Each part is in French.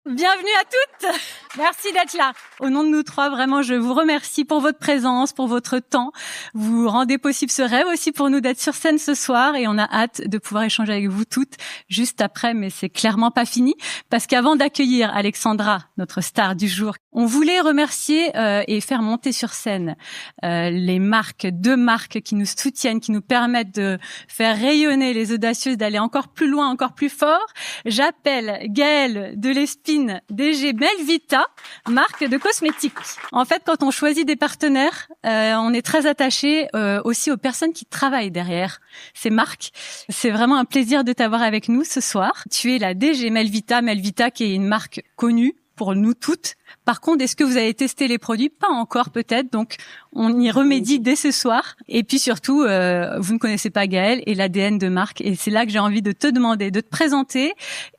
Bienvenue à toutes. Merci d'être là. Au nom de nous trois, vraiment, je vous remercie pour votre présence, pour votre temps. Vous rendez possible ce rêve aussi pour nous d'être sur scène ce soir et on a hâte de pouvoir échanger avec vous toutes juste après, mais c'est clairement pas fini parce qu'avant d'accueillir Alexandra, notre star du jour, on voulait remercier et faire monter sur scène les marques, 2 marques qui nous soutiennent, qui nous permettent de faire rayonner les audacieuses, d'aller encore plus loin, encore plus fort. J'appelle Gaëlle de l'Espine, DG Melvita, marque de cosmétiques. En fait, quand on choisit des partenaires, on est très attaché aussi aux personnes qui travaillent derrière ces marques. C'est vraiment un plaisir de t'avoir avec nous ce soir. Tu es la DG Melvita, Melvita qui est une marque connue pour nous toutes. Par contre, est-ce que vous avez testé les produits? Pas encore peut-être, donc on y remédie dès ce soir. Et puis surtout, vous ne connaissez pas Gaëlle et l'ADN de marque. Et c'est là que j'ai envie de te demander de te présenter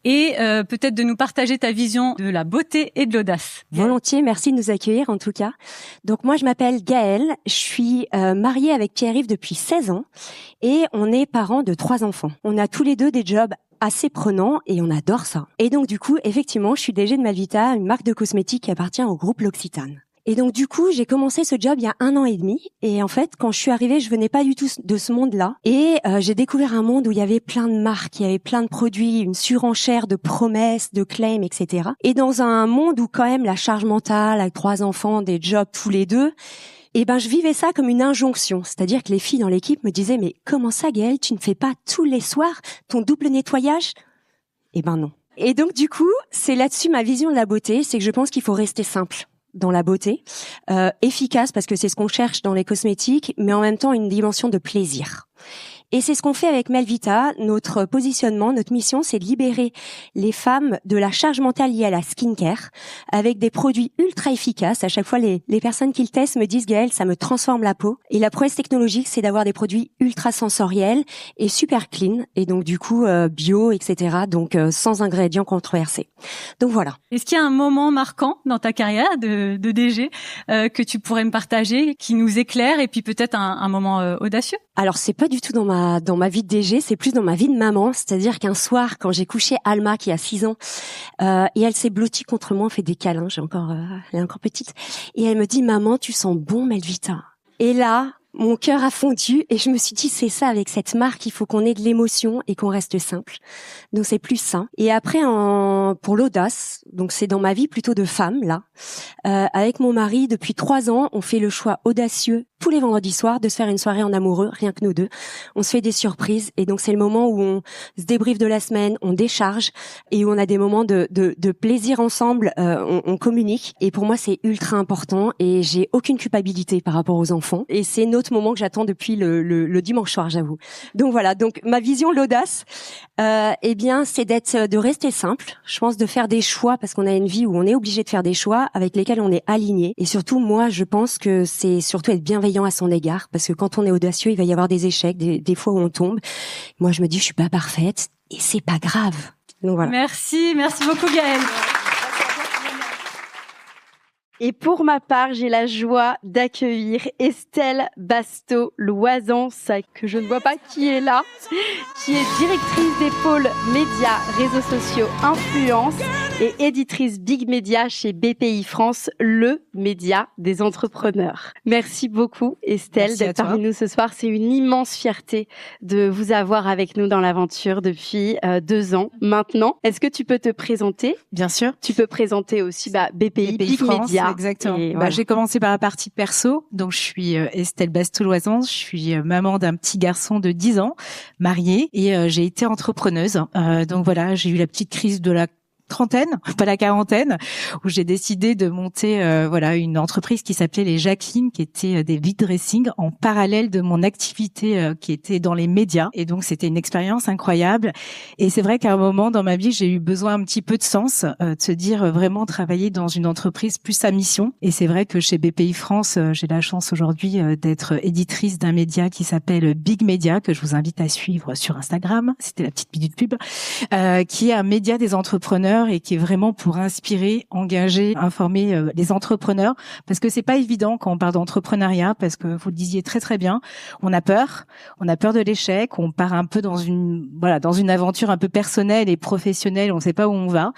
et peut-être de nous partager ta vision de la beauté et de l'audace. Volontiers, merci de nous accueillir en tout cas. Donc moi, je m'appelle Gaëlle, je suis mariée avec Pierre-Yves depuis 16 ans et on est parents de 3 enfants. On a tous les 2 des jobs assez prenant et on adore ça. Et donc du coup, effectivement, je suis DG de Melvita, une marque de cosmétiques qui appartient au groupe L'Occitane. Et donc du coup, j'ai commencé ce job il y a 1 an et demi. Et en fait, quand je suis arrivée, je venais pas du tout de ce monde-là. Et j'ai découvert un monde où il y avait plein de marques, il y avait plein de produits, une surenchère de promesses, de claims, etc. Et dans un monde où quand même la charge mentale, avec 3 enfants, des jobs tous les 2, je vivais ça comme une injonction. C'est-à-dire que les filles dans l'équipe me disaient, mais comment ça, Gaëlle, tu ne fais pas tous les soirs ton double nettoyage? Non. Et donc, du coup, c'est là-dessus ma vision de la beauté, c'est que je pense qu'il faut rester simple dans la beauté, efficace parce que c'est ce qu'on cherche dans les cosmétiques, mais en même temps une dimension de plaisir. Et c'est ce qu'on fait avec Melvita. Notre positionnement, notre mission, c'est de libérer les femmes de la charge mentale liée à la skincare avec des produits ultra efficaces. À chaque fois, les personnes qui le testent me disent, Gaëlle, ça me transforme la peau. Et la prouesse technologique, c'est d'avoir des produits ultra sensoriels et super clean. Et donc, du coup, bio, etc. Donc, sans ingrédients controversés. Donc, voilà. Est-ce qu'il y a un moment marquant dans ta carrière de DG que tu pourrais me partager, qui nous éclaire et puis peut-être un moment audacieux? Alors, c'est pas du tout dans ma vie de DG, c'est plus dans ma vie de maman. C'est-à-dire qu'un soir, quand j'ai couché Alma, qui a 6 ans, et elle s'est blottie contre moi, on fait des câlins, elle est encore petite, et elle me dit, maman, tu sens bon, Melvita. Et là, mon cœur a fondu et je me suis dit, c'est ça, avec cette marque, il faut qu'on ait de l'émotion et qu'on reste simple. Donc c'est plus ça. Et après, pour l'audace, donc c'est dans ma vie plutôt de femme, là. Avec mon mari, depuis 3 ans, on fait le choix audacieux tous les vendredis soirs de se faire une soirée en amoureux, rien que nous 2. On se fait des surprises et donc c'est le moment où on se débriefe de la semaine, on décharge et où on a des moments de plaisir ensemble, on communique. Et pour moi, c'est ultra important et j'ai aucune culpabilité par rapport aux enfants. Et c'est notre moment que j'attends depuis le dimanche soir, j'avoue. Donc voilà, donc ma vision de l'audace, c'est de rester simple. Je pense de faire des choix parce qu'on a une vie où on est obligé de faire des choix avec lesquels on est aligné. Et surtout, moi, je pense que c'est surtout être bienveillant à son égard parce que quand on est audacieux, il va y avoir des échecs, des fois où on tombe. Moi, je me dis, je suis pas parfaite et c'est pas grave. Donc voilà. Merci beaucoup Gaëlle. Et pour ma part, j'ai la joie d'accueillir Estelle Basto-Loisan, que je ne vois pas qui est là, qui est directrice des pôles médias, réseaux sociaux, influence et éditrice Big Media chez BPI France, le média des entrepreneurs. Merci beaucoup Estelle d'être parmi nous ce soir. C'est une immense fierté de vous avoir avec nous dans l'aventure depuis 2 ans maintenant. Est-ce que tu peux te présenter? Bien sûr. Tu peux présenter aussi BPI Big France, Media. Exactement. Voilà. J'ai commencé par la partie perso. Donc, je suis Estelle Basto-Loisan. Je suis maman d'un petit garçon de 10 ans, mariée, et j'ai été entrepreneuse. Donc voilà, j'ai eu la petite crise de la trentaine, pas la quarantaine, où j'ai décidé de monter une entreprise qui s'appelait les Jacqueline, qui était des vide dressing en parallèle de mon activité qui était dans les médias. Et donc c'était une expérience incroyable. Et c'est vrai qu'à un moment dans ma vie, j'ai eu besoin un petit peu de sens, de se dire vraiment travailler dans une entreprise plus à mission. Et c'est vrai que chez BPI France, j'ai la chance aujourd'hui d'être éditrice d'un média qui s'appelle Big Media, que je vous invite à suivre sur Instagram. C'était la petite minute pub, qui est un média des entrepreneurs entrepreneurs et qui est vraiment pour inspirer, engager, informer les entrepreneurs, parce que c'est pas évident quand on parle d'entrepreneuriat, parce que vous le disiez très très bien, on a peur de l'échec, on part un peu dans une aventure un peu personnelle et professionnelle, on sait pas où on va,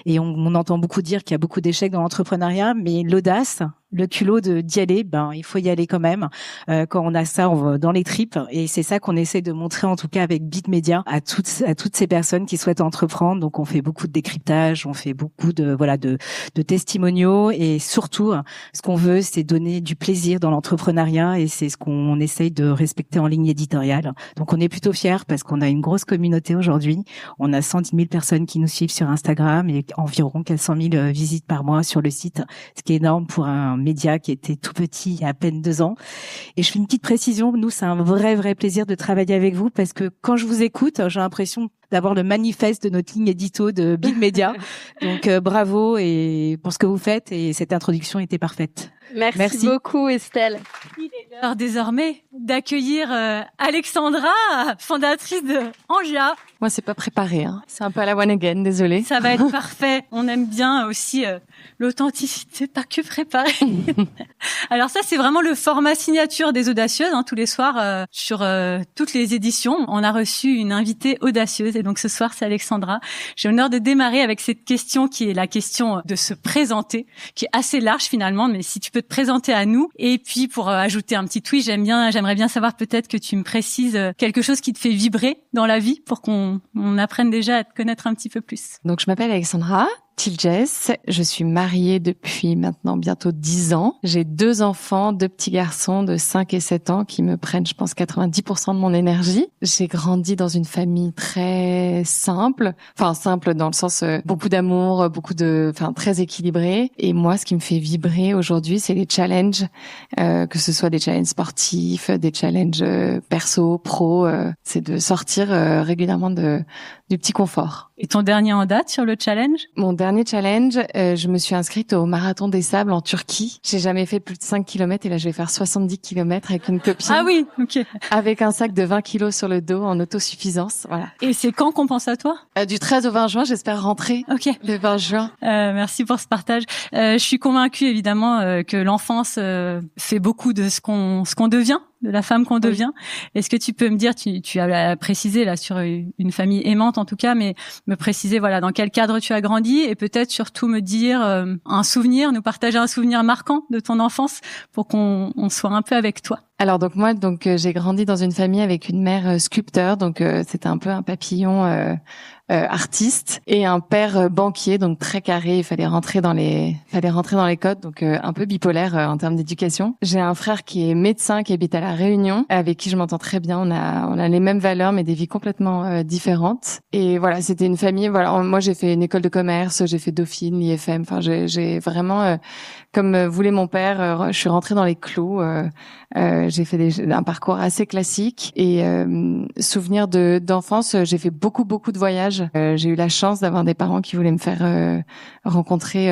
et on entend beaucoup dire qu'il y a beaucoup d'échecs dans l'entrepreneuriat, mais l'audace, le culot d'y aller, il faut y aller quand même. Quand on a ça, on va dans les tripes, et c'est ça qu'on essaie de montrer en tout cas avec Big Media à toutes ces personnes qui souhaitent entreprendre. Donc on fait beaucoup de décryptage, on fait beaucoup de testimoniaux, et surtout ce qu'on veut, c'est donner du plaisir dans l'entrepreneuriat, et c'est ce qu'on essaye de respecter en ligne éditoriale. Donc on est plutôt fiers parce qu'on a une grosse communauté aujourd'hui. On a 110 000 personnes qui nous suivent sur Instagram et environ 400 000 visites par mois sur le site, ce qui est énorme pour un média qui était tout petit il y a à peine 2 ans. Et je fais une petite précision, nous c'est un vrai plaisir de travailler avec vous, parce que quand je vous écoute, j'ai l'impression d'avoir le manifeste de notre ligne édito de Big Media. Donc bravo et pour ce que vous faites, et cette introduction était parfaite. Merci beaucoup Estelle. Il est l'heure désormais d'accueillir Alexandra, fondatrice de Angia. Moi, c'est pas préparé, hein. C'est un peu à la one again, désolée. Ça va être parfait. On aime bien aussi l'authenticité, pas que préparer. Alors ça, c'est vraiment le format signature des Audacieuses. Tous les soirs, sur toutes les éditions, on a reçu une invitée audacieuse. Et donc ce soir, c'est Alexandra. J'ai l'honneur de démarrer avec cette question qui est la question de se présenter, qui est assez large finalement, mais si tu peux te présenter à nous. Et puis pour ajouter un petit tweet, j'aimerais bien savoir peut-être que tu me précises quelque chose qui te fait vibrer dans la vie pour qu'on apprenne déjà à te connaître un petit peu plus. Donc, je m'appelle Alexandra Tilges. Je suis mariée depuis maintenant bientôt 10 ans. J'ai 2 enfants, 2 petits garçons de 5 et 7 ans qui me prennent, je pense, 90% de mon énergie. J'ai grandi dans une famille très simple. Enfin, simple dans le sens beaucoup d'amour, très équilibré. Et moi, ce qui me fait vibrer aujourd'hui, c'est les challenges, que ce soit des challenges sportifs, des challenges perso, pro. C'est de sortir régulièrement du petit confort. Et ton dernier en date sur le challenge? Mon dernier challenge, je me suis inscrite au Marathon des Sables en Turquie. J'ai jamais fait plus de 5 km et là je vais faire 70 km avec une copine. Ah oui, ok. Avec un sac de 20 kilos sur le dos en autosuffisance, voilà. Et c'est quand qu'on pense à toi? Du 13 au 20 juin, j'espère rentrer. Ok. Le 20 juin. Merci pour ce partage. Je suis convaincue évidemment que l'enfance fait beaucoup de ce qu'on devient, de la femme qu'on devient. Est-ce que tu peux me dire, tu as précisé là sur une famille aimante en tout cas, mais me préciser voilà dans quel cadre tu as grandi, et peut-être surtout me dire nous partager un souvenir marquant de ton enfance pour qu'on soit un peu avec toi. Alors donc moi j'ai grandi dans une famille avec une mère sculpteur, donc c'était un peu un papillon artiste, et un père banquier, donc très carré, il fallait rentrer dans les codes, donc un peu bipolaire en termes d'éducation. J'ai un frère qui est médecin, qui habite à La Réunion, avec qui je m'entends très bien. On a les mêmes valeurs mais des vies complètement différentes. Et voilà, c'était une famille, voilà, moi j'ai fait une école de commerce, j'ai fait Dauphine, l'IFM, enfin j'ai vraiment comme voulait mon père, je suis rentrée dans les clous. J'ai fait un parcours assez classique, et souvenirs d'enfance, j'ai fait beaucoup de voyages. J'ai eu la chance d'avoir des parents qui voulaient me faire rencontrer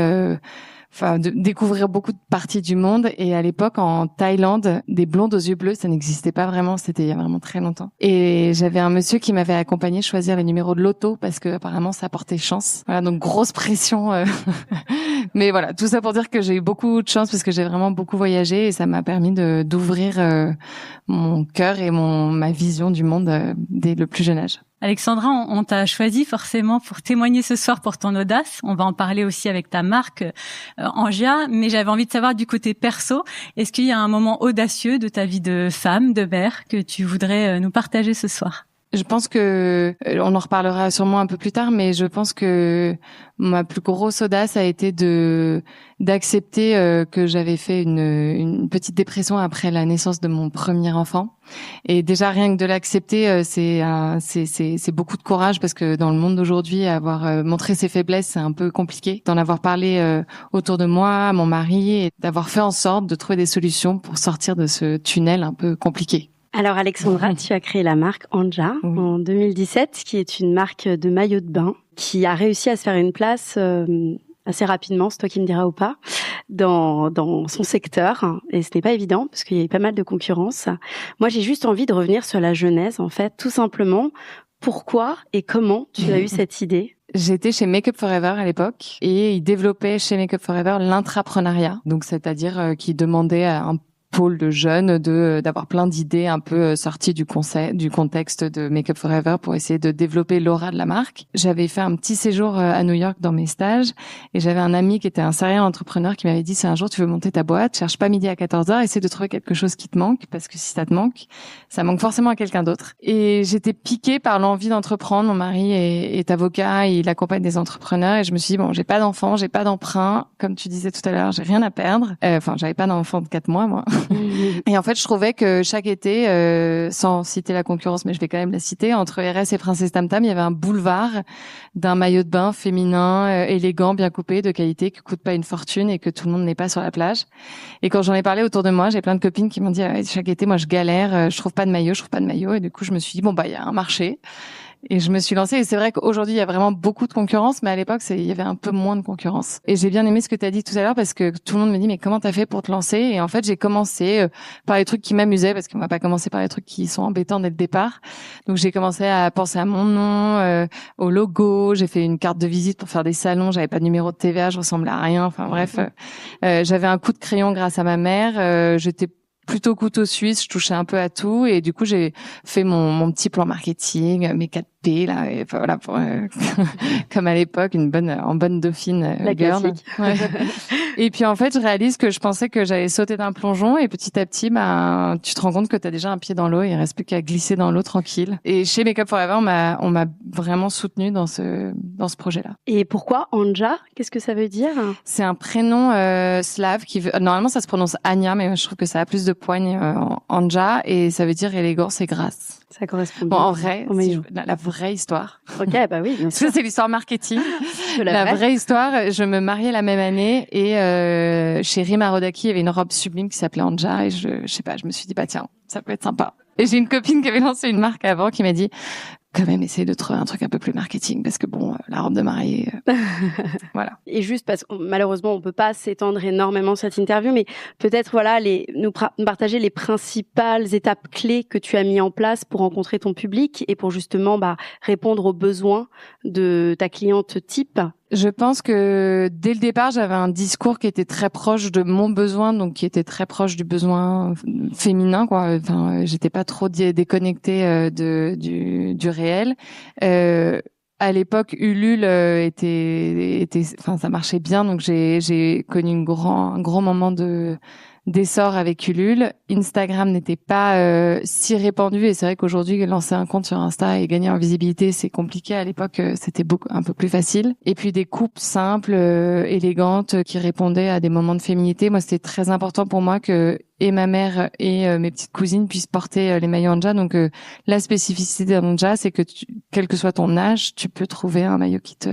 de découvrir beaucoup de parties du monde. Et à l'époque, en Thaïlande, des blondes aux yeux bleus, ça n'existait pas vraiment, c'était il y a vraiment très longtemps. Et j'avais un monsieur qui m'avait accompagné choisir le numéro de loto parce que apparemment ça portait chance. Voilà, donc grosse pression. Mais voilà, tout ça pour dire que j'ai eu beaucoup de chance parce que j'ai vraiment beaucoup voyagé, et ça m'a permis d'ouvrir mon cœur et ma vision du monde dès le plus jeune âge. Alexandra, on t'a choisi forcément pour témoigner ce soir pour ton audace. On va en parler aussi avec ta marque Angia, mais j'avais envie de savoir du côté perso, est-ce qu'il y a un moment audacieux de ta vie de femme, de mère, que tu voudrais nous partager ce soir? Je pense que on en reparlera sûrement un peu plus tard, mais je pense que ma plus grosse audace a été d'accepter que j'avais fait une petite dépression après la naissance de mon premier enfant. Et déjà rien que de l'accepter, c'est beaucoup de courage, parce que dans le monde d'aujourd'hui, avoir montré ses faiblesses, c'est un peu compliqué. D'en avoir parlé autour de moi, à mon mari, et d'avoir fait en sorte de trouver des solutions pour sortir de ce tunnel un peu compliqué. Alors Alexandra, tu as créé la marque Angia en 2017, qui est une marque de maillots de bain qui a réussi à se faire une place assez rapidement, c'est toi qui me diras ou pas, dans son secteur. Et ce n'est pas évident parce qu'il y a eu pas mal de concurrence. Moi, j'ai juste envie de revenir sur la genèse, en fait, tout simplement. Pourquoi et comment tu as eu cette idée J'étais chez Make Up Forever à l'époque et ils développaient chez Make Up Forever l'intrapreneuriat. Donc, c'est-à-dire qu'ils demandaient à un pôle de jeunes d'avoir plein d'idées un peu sorties du contexte de Make Up Forever pour essayer de développer l'aura de la marque. J'avais fait un petit séjour à New York dans mes stages et j'avais un ami qui était un serial entrepreneur qui m'avait dit si un jour tu veux monter ta boîte, cherche pas midi à 14h, essaie de trouver quelque chose qui te manque parce que si ça te manque, ça manque forcément à quelqu'un d'autre. Et j'étais piquée par l'envie d'entreprendre. Mon mari est avocat, il accompagne des entrepreneurs et je me suis dit bon, j'ai pas d'enfant, j'ai pas d'emprunt, comme tu disais tout à l'heure, j'ai rien à perdre. Enfin, j'avais pas d'enfant de 4 mois moi. Et en fait, je trouvais que chaque été, sans citer la concurrence, mais je vais quand même la citer, entre RS et Princesse Tam Tam, il y avait un boulevard d'un maillot de bain féminin, élégant, bien coupé, de qualité, qui coûte pas une fortune et que tout le monde n'est pas sur la plage. Et quand j'en ai parlé autour de moi, j'ai plein de copines qui m'ont dit chaque été, moi, je galère, je trouve pas de maillot. Et du coup, je me suis dit bon bah, il y a un marché. Et je me suis lancée. Et c'est vrai qu'aujourd'hui, il y a vraiment beaucoup de concurrence, mais à l'époque, il y avait un peu moins de concurrence. Et j'ai bien aimé ce que tu as dit tout à l'heure parce que tout le monde me dit, mais comment t'as fait pour te lancer? Et en fait, j'ai commencé par les trucs qui m'amusaient parce qu'on va pas commencer par les trucs qui sont embêtants dès le départ. Donc, j'ai commencé à penser à mon nom, au logo. J'ai fait une carte de visite pour faire des salons. J'avais pas de numéro de TVA, je ressemblais à rien. Enfin, bref, j'avais un coup de crayon grâce à ma mère. J'étais plutôt couteau suisse, je touchais un peu à tout et du coup j'ai fait mon petit plan marketing, mes 4P là, et voilà, comme à l'époque en bonne dauphine la girl. classique. Ouais. Et puis en fait je réalise que je pensais que j'allais sauter d'un plongeon et petit à petit tu te rends compte que t'as déjà un pied dans l'eau et il reste plus qu'à glisser dans l'eau tranquille. Et chez Make Up Forever on m'a vraiment soutenue dans ce projet-là. Et pourquoi Anja? Qu'est-ce que ça veut dire? C'est un prénom slave normalement ça se prononce Anya, mais je trouve que ça a plus de poigne Anja et ça veut dire élégance et grâce. Ça correspond bon bien. en vrai la vraie histoire. Ok, bah oui, bien sûr. Ça c'est l'histoire marketing. La vraie histoire, je me mariais la même année et chez Rima Rodaki il y avait une robe sublime qui s'appelait Anja et je sais pas, je me suis dit bah tiens, ça peut être sympa. Et j'ai une copine qui avait lancé une marque avant qui m'a dit quand même essayer de trouver un truc un peu plus marketing parce que bon, la robe de mariée, voilà. Et juste parce que malheureusement on peut pas s'étendre énormément sur cette interview, mais peut-être voilà nous partager les principales étapes clés que tu as mis en place pour rencontrer ton public et pour justement répondre aux besoins de ta cliente type. Je pense que dès le départ, j'avais un discours qui était très proche de mon besoin, donc qui était très proche du besoin féminin, quoi. Enfin, j'étais pas trop déconnectée du réel. À l'époque, Ulule enfin, ça marchait bien, donc j'ai connu un grand moment d'essor avec Ulule. Instagram n'était pas si répandu et c'est vrai qu'aujourd'hui lancer un compte sur Insta et gagner en visibilité c'est compliqué. À l'époque c'était un peu plus facile. Et puis des coupes simples, élégantes qui répondaient à des moments de féminité. Moi c'était très important pour moi que et ma mère et mes petites cousines puissent porter les maillots Anja. Donc la spécificité d'Anja c'est que quel que soit ton âge, tu peux trouver un maillot qui te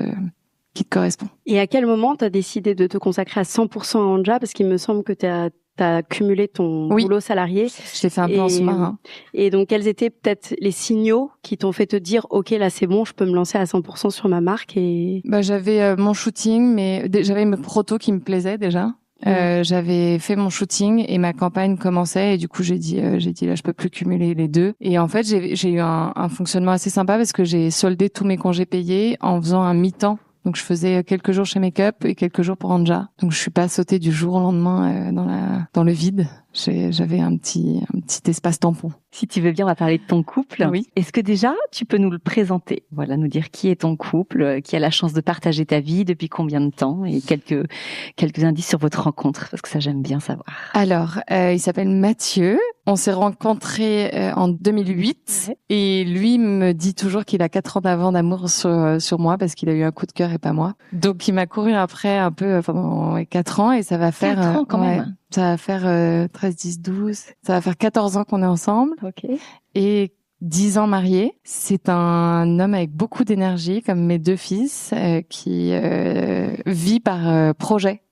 correspond. Et à quel moment tu as décidé de te consacrer à 100% à Anja? Parce qu'il me semble que t'as cumulé ton boulot salarié. Je l'ai fait un peu en sous-marin. Et donc, quels étaient peut-être les signaux qui t'ont fait te dire, OK, là, c'est bon, je peux me lancer à 100% sur ma marque et... J'avais mon shooting, mais j'avais mes protos qui me plaisaient déjà. J'avais fait mon shooting et ma campagne commençait et du coup j'ai dit là je peux plus cumuler les deux. Et en fait j'ai eu un fonctionnement assez sympa parce que j'ai soldé tous mes congés payés en faisant un mi-temps. Donc je faisais quelques jours chez Make Up et quelques jours pour Anja. Donc je suis pas sautée du jour au lendemain dans le vide. J'avais un petit espace tampon. Si tu veux bien, on va parler de ton couple. Oui. Est-ce que déjà, tu peux nous le présenter? Voilà, nous dire qui est ton couple, qui a la chance de partager ta vie, depuis combien de temps, et quelques indices sur votre rencontre, parce que ça, j'aime bien savoir. Alors, il s'appelle Mathieu. On s'est rencontrés en 2008 et lui me dit toujours qu'il a 4 ans d'avant d'amour sur moi parce qu'il a eu un coup de cœur et pas moi. Donc, il m'a couru après un peu pendant 4 ans et ça va faire... 4 ans quand même. Ça va faire 13, 10, 12. Ça va faire 14 ans qu'on est ensemble. Ok. Et 10 ans mariés. C'est un homme avec beaucoup d'énergie, comme mes 2 fils, qui vit par projet.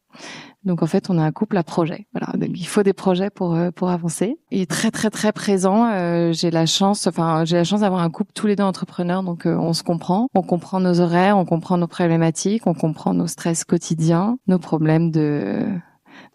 Donc en fait, on a un couple à projet. Voilà, donc il faut des projets pour avancer. Il est très très très présent. J'ai la chance d'avoir un couple tous les 2 entrepreneurs, donc on se comprend. On comprend nos horaires, on comprend nos problématiques, on comprend nos stress quotidiens, nos problèmes de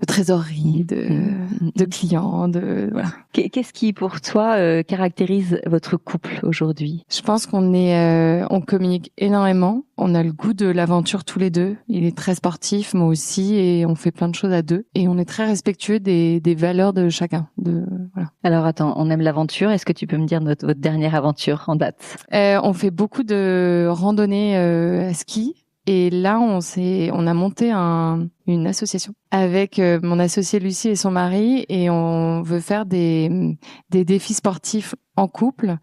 trésorerie, de clients, voilà. Qu'est-ce qui, pour toi, caractérise votre couple aujourd'hui? Je pense on communique énormément. On a le goût de l'aventure tous les deux. Il est très sportif, moi aussi, et on fait plein de choses à deux. Et on est très respectueux des valeurs de chacun. Voilà. Alors attends, on aime l'aventure. Est-ce que tu peux me dire votre dernière aventure en date? On fait beaucoup de randonnées à ski. Et là, on a monté une association avec mon associé Lucie et son mari, et on veut faire des défis sportifs en couple,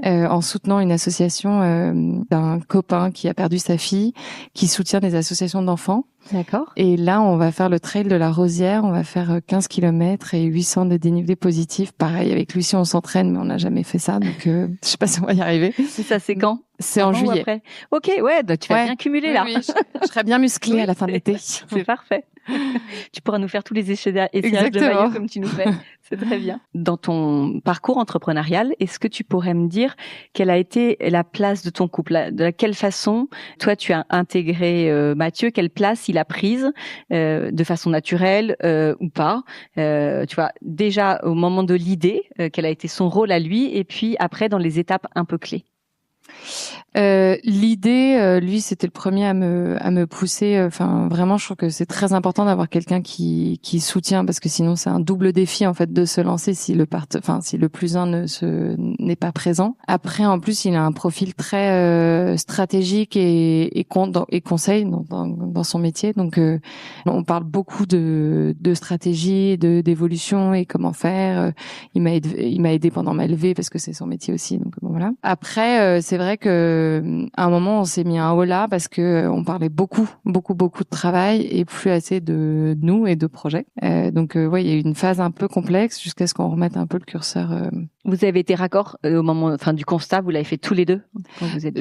en soutenant une association d'un copain qui a perdu sa fille, qui soutient des associations d'enfants. D'accord. Et là, on va faire le trail de la Rosière, on va faire 15 km et 800 de dénivelé positif. Pareil, avec Lucie, on s'entraîne, mais on n'a jamais fait ça, donc je sais pas si on va y arriver. Et ça, c'est quand? C'est en juillet. Après. Ok, ouais, donc tu vas bien cumuler là. Oui, je serais bien musclée à la fin de l'été. C'est parfait. Tu pourras nous faire tous les essayages de maillot comme tu nous fais. C'est très bien. Dans ton parcours entrepreneurial, est-ce que tu pourrais me dire quelle a été la place de ton couple? De quelle façon, toi, tu as intégré Mathieu? Quelle place il a prise de façon naturelle ou pas? Tu vois, déjà au moment de l'idée, quel a été son rôle à lui? Et puis après, dans les étapes un peu clés. L'idée, lui, c'était le premier à me pousser. Enfin, vraiment, je trouve que c'est très important d'avoir quelqu'un qui soutient, parce que sinon, c'est un double défi en fait de se lancer si le plus un n'est pas présent. Après, en plus, il a un profil très stratégique et conseil dans son métier. Donc, on parle beaucoup de stratégie, d'évolution et comment faire. Il m'a aidé pendant ma levée parce que c'est son métier aussi. Donc bon, voilà. Après, c'est vrai que à un moment on s'est mis un holà parce que on parlait beaucoup de travail et plus assez de nous et de projets. Donc ouais, il y a eu une phase un peu complexe jusqu'à ce qu'on remette un peu le curseur. Vous avez été raccord au moment, du constat, vous l'avez fait tous les deux quand vous êtes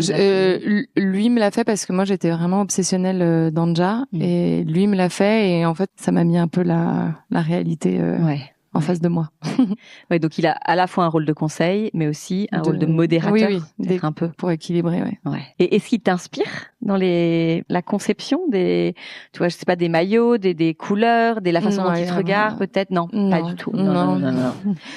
lui me l'a fait parce que moi j'étais vraiment obsessionnelle d'Anja et lui me l'a fait, et en fait ça m'a mis un peu la réalité. En face de moi. Ouais, donc il a à la fois un rôle de conseil, mais aussi un rôle de modérateur. Oui, un peu pour équilibrer. Ouais. Et est-ce qu'il t'inspire dans la conception des, tu vois, je sais pas, des maillots, des couleurs, la façon dont il te regarde, peut-être? Non, pas du tout. Non.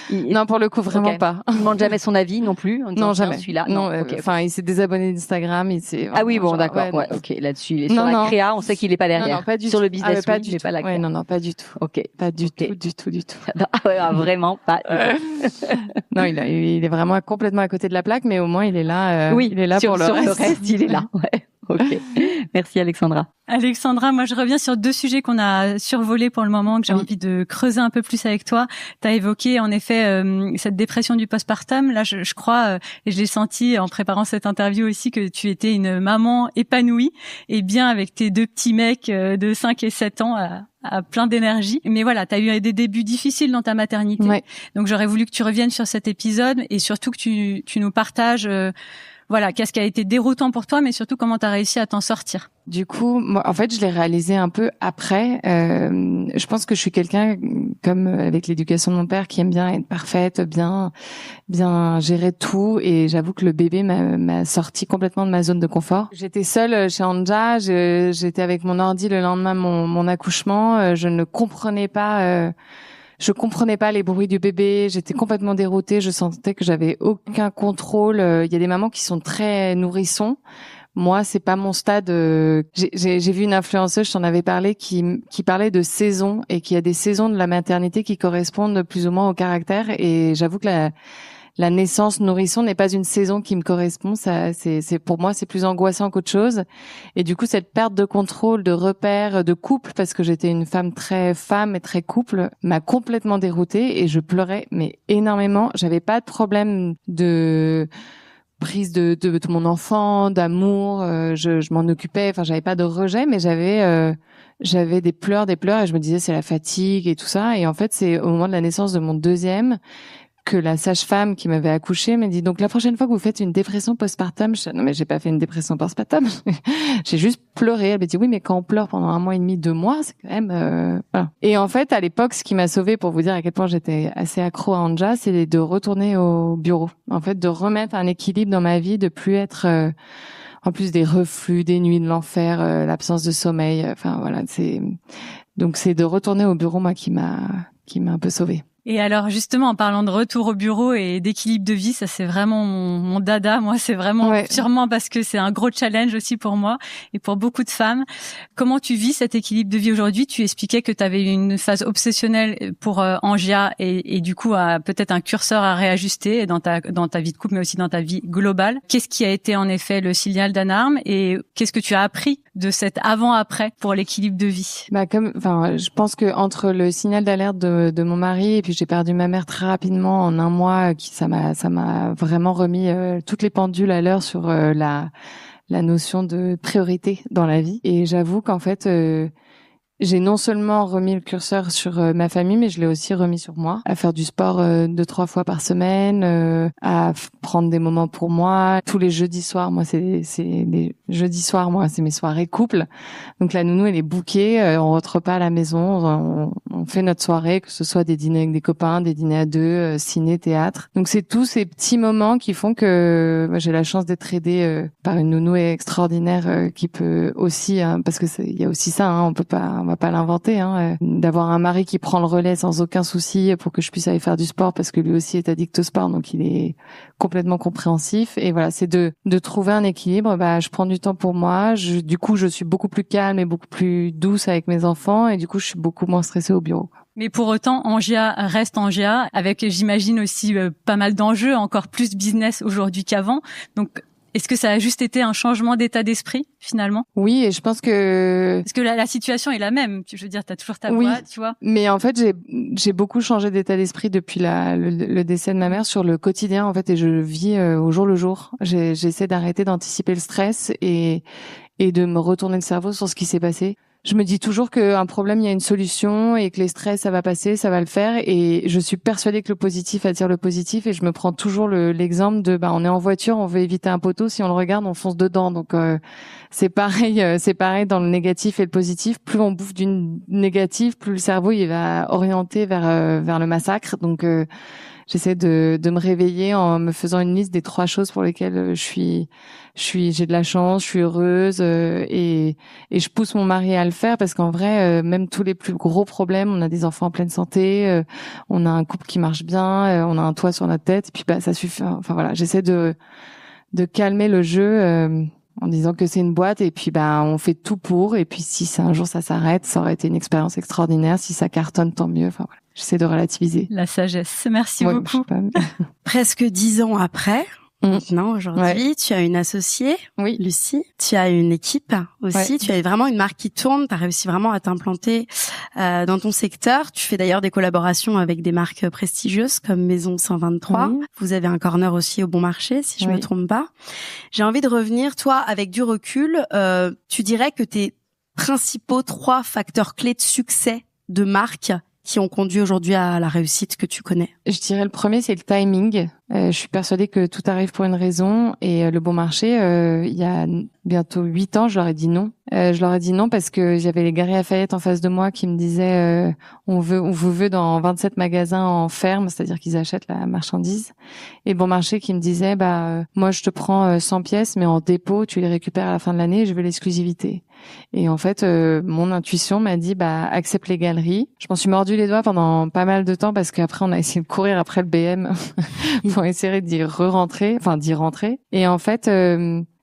Non, pour le coup, vraiment pas. Il ne demande jamais son avis non plus. Non, jamais. Celui-là. Non. Enfin, il s'est désabonné d'Instagram. Ah oui, bon, d'accord. Ouais, ok. Là-dessus, il est sur la créa. On sait qu'il est pas derrière. Non, pas du sur tout. le business, pas du mais tout. pas la créa. Non, pas du tout. Ok. Pas du tout. Ah ouais, vraiment pas. Non, il est vraiment complètement à côté de la plaque, mais au moins il est là. Il est là pour le reste. Il est là. Ouais. Ok. Merci Alexandra. Alexandra, moi je reviens sur deux sujets qu'on a survolés pour le moment, que j'ai envie de creuser un peu plus avec toi. Tu as évoqué en effet cette dépression du postpartum. Là, je crois, et je l'ai senti en préparant cette interview aussi, que tu étais une maman épanouie et bien avec tes deux petits mecs de 5 et 7 ans à plein d'énergie. Mais voilà, tu as eu des débuts difficiles dans ta maternité. Ouais. Donc j'aurais voulu que tu reviennes sur cet épisode et surtout que tu nous partages voilà, qu'est-ce qui a été déroutant pour toi, mais surtout comment tu as réussi à t'en sortir. Du coup, moi, en fait, je l'ai réalisé un peu après. Je pense que je suis quelqu'un, comme avec l'éducation de mon père, qui aime bien être parfaite, bien gérer tout. Et j'avoue que le bébé m'a sorti complètement de ma zone de confort. J'étais seule chez Anja. J'étais avec mon ordi le lendemain de mon accouchement. Je ne comprenais pas. Je comprenais pas les bruits du bébé, j'étais complètement déroutée, je sentais que j'avais aucun contrôle. Il y a des mamans qui sont très nourrissons. Moi, c'est pas mon stade. J'ai vu une influenceuse, je t'en avais parlé, qui parlait de saisons et qu'il y a des saisons de la maternité qui correspondent plus ou moins au caractère. Et j'avoue que la naissance nourrisson n'est pas une saison qui me correspond. Ça, c'est pour moi, c'est plus angoissant qu'autre chose. Et du coup, cette perte de contrôle, de repères, de couple, parce que j'étais une femme et très couple, m'a complètement déroutée et je pleurais, mais énormément. J'avais pas de problème de prise de mon enfant, d'amour. Je m'en occupais. Enfin, j'avais pas de rejet, mais j'avais des pleurs et je me disais c'est la fatigue et tout ça. Et en fait, c'est au moment de la naissance de mon deuxième que la sage-femme qui m'avait accouchée m'a dit, donc la prochaine fois que vous faites une dépression postpartum, non mais j'ai pas fait une dépression postpartum, j'ai juste pleuré. Elle m'a dit oui, mais quand on pleure pendant 1 mois et demi, 2 mois, c'est quand même voilà. Et en fait, à l'époque, ce qui m'a sauvée, pour vous dire à quel point j'étais assez accro à Anja, c'est de retourner au bureau. En fait, de remettre un équilibre dans ma vie, de plus être en plus des reflux, des nuits de l'enfer, l'absence de sommeil. Enfin voilà, c'est de retourner au bureau, moi, qui m'a un peu sauvée. Et alors justement, en parlant de retour au bureau et d'équilibre de vie, ça c'est vraiment mon dada. Moi, c'est vraiment sûrement parce que c'est un gros challenge aussi pour moi et pour beaucoup de femmes. Comment tu vis cet équilibre de vie aujourd'hui? Tu expliquais que tu avais une phase obsessionnelle pour Angia et du coup peut-être un curseur à réajuster dans ta vie de couple, mais aussi dans ta vie globale. Qu'est-ce qui a été en effet le signal d'alarme et qu'est-ce que tu as appris de cet avant-après pour l'équilibre de vie? Je pense que entre le signal d'alerte de mon mari et puis j'ai perdu ma mère très rapidement en un mois, ça m'a vraiment remis toutes les pendules à l'heure sur la notion de priorité dans la vie. Et j'avoue qu'en fait, j'ai non seulement remis le curseur sur ma famille, mais je l'ai aussi remis sur moi, à faire du sport 2-3 fois par semaine, à prendre des moments pour moi. Tous les jeudis soirs, moi, c'est les jeudis soirs, moi, c'est mes soirées couple. Donc la nounou, elle est bookée, on rentre pas à la maison, on fait notre soirée, que ce soit des dîners avec des copains, des dîners à deux, ciné, théâtre. Donc c'est tous ces petits moments qui font que j'ai la chance d'être aidée par une nounou extraordinaire qui peut aussi, parce que il y a aussi ça, on va pas l'inventer, d'avoir un mari qui prend le relais sans aucun souci pour que je puisse aller faire du sport parce que lui aussi est addict au sport, donc il est complètement compréhensif. Et voilà, c'est de trouver un équilibre. Je prends du temps pour moi. Du coup, je suis beaucoup plus calme et beaucoup plus douce avec mes enfants et du coup, je suis beaucoup moins stressée au bureau. Mais pour autant, Angia reste Angia avec, j'imagine aussi pas mal d'enjeux, encore plus business aujourd'hui qu'avant. Donc est-ce que ça a juste été un changement d'état d'esprit, finalement? Oui, et je pense que... Parce que la situation est la même. Je veux dire, t'as toujours ta boîte, tu vois. Mais en fait, j'ai beaucoup changé d'état d'esprit depuis le décès de ma mère sur le quotidien, en fait, et je vis au jour le jour. J'essaie d'arrêter d'anticiper le stress et de me retourner le cerveau sur ce qui s'est passé. Je me dis toujours qu'un problème, il y a une solution et que les stress, ça va passer, ça va le faire. Et je suis persuadée que le positif attire le positif. Et je me prends toujours l'exemple de, on est en voiture, on veut éviter un poteau. Si on le regarde, on fonce dedans. Donc, c'est pareil dans le négatif et le positif. Plus on bouffe d'une négative, plus le cerveau, il va orienter vers le massacre. Donc, j'essaie de me réveiller en me faisant une liste des 3 choses pour lesquelles j'ai de la chance, je suis heureuse, et je pousse mon mari à le faire parce qu'en vrai, même tous les plus gros problèmes, on a des enfants en pleine santé, on a un couple qui marche bien, on a un toit sur notre tête, et puis ça suffit. Enfin voilà, j'essaie de calmer le jeu en disant que c'est une boîte et puis on fait tout pour, et puis si un jour ça s'arrête, ça aurait été une expérience extraordinaire. Si ça cartonne, tant mieux. Enfin voilà, j'essaie de relativiser. La sagesse. Merci beaucoup. Presque 10 ans après. Maintenant, aujourd'hui, tu as une associée, Lucie. Tu as une équipe aussi. Tu as vraiment une marque qui tourne. Tu as réussi vraiment à t'implanter dans ton secteur. Tu fais d'ailleurs des collaborations avec des marques prestigieuses comme Maison 123. Vous avez un corner aussi au Bon Marché, si je me trompe pas. J'ai envie de revenir, toi, avec du recul. Tu dirais que tes principaux 3 facteurs clés de succès de marque qui ont conduit aujourd'hui à la réussite que tu connais? Je dirais le premier, c'est le timing. Je suis persuadée que tout arrive pour une raison, et le Bon Marché, il y a bientôt 8 ans, je leur ai dit non. Je leur ai dit non parce que j'avais les Galeries Lafayette en face de moi qui me disaient on vous veut dans 27 magasins en ferme, c'est-à-dire qu'ils achètent la marchandise. Et Bon Marché qui me disait moi je te prends 100 pièces mais en dépôt, tu les récupères à la fin de l'année, je veux l'exclusivité. Et en fait, mon intuition m'a dit accepte les galeries. Je m'en suis mordu les doigts pendant pas mal de temps parce qu'après on a essayé de courir après le BM pour essayer d'y rentrer. Et en fait,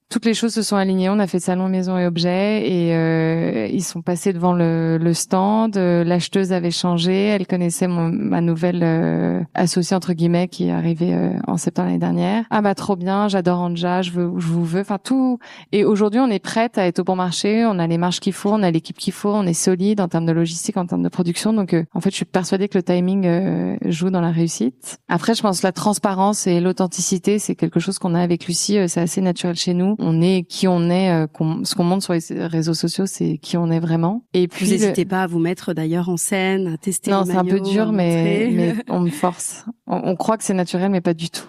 toutes les choses se sont alignées. On a fait salon maison et objets et ils sont passés devant le stand. L'acheteuse avait changé. Elle connaissait ma nouvelle associée entre guillemets qui est arrivée en septembre l'année dernière. Trop bien, j'adore Anja, je vous veux. Enfin tout. Et aujourd'hui, on est prête à être au Bon Marché. On a les marges qu'il faut, on a l'équipe qu'il faut, on est solide en termes de logistique, en termes de production. Donc en fait, je suis persuadée que le timing joue dans la réussite. Après, je pense que la transparence et l'authenticité, c'est quelque chose qu'on a avec Lucie. C'est assez naturel chez nous. On est qui on est, ce qu'on montre sur les réseaux sociaux, c'est qui on est vraiment. Et puis, vous n'hésitez pas à vous mettre d'ailleurs en scène, à tester. Non, c'est un peu dur, mais on me force. On croit que c'est naturel, mais pas du tout.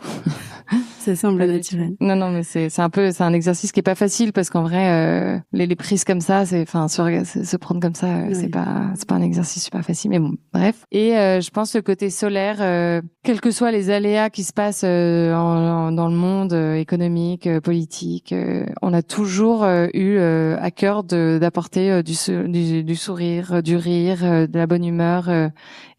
Ça semble naturel. Non, mais c'est un exercice qui est pas facile parce qu'en vrai, les prises comme ça, se prendre comme ça, c'est pas un exercice super facile. Mais bon, bref. Et je pense le côté solaire, quels que soient les aléas qui se passent dans le monde économique, politique, on a toujours eu à cœur d'apporter du sourire, du rire, de la bonne humeur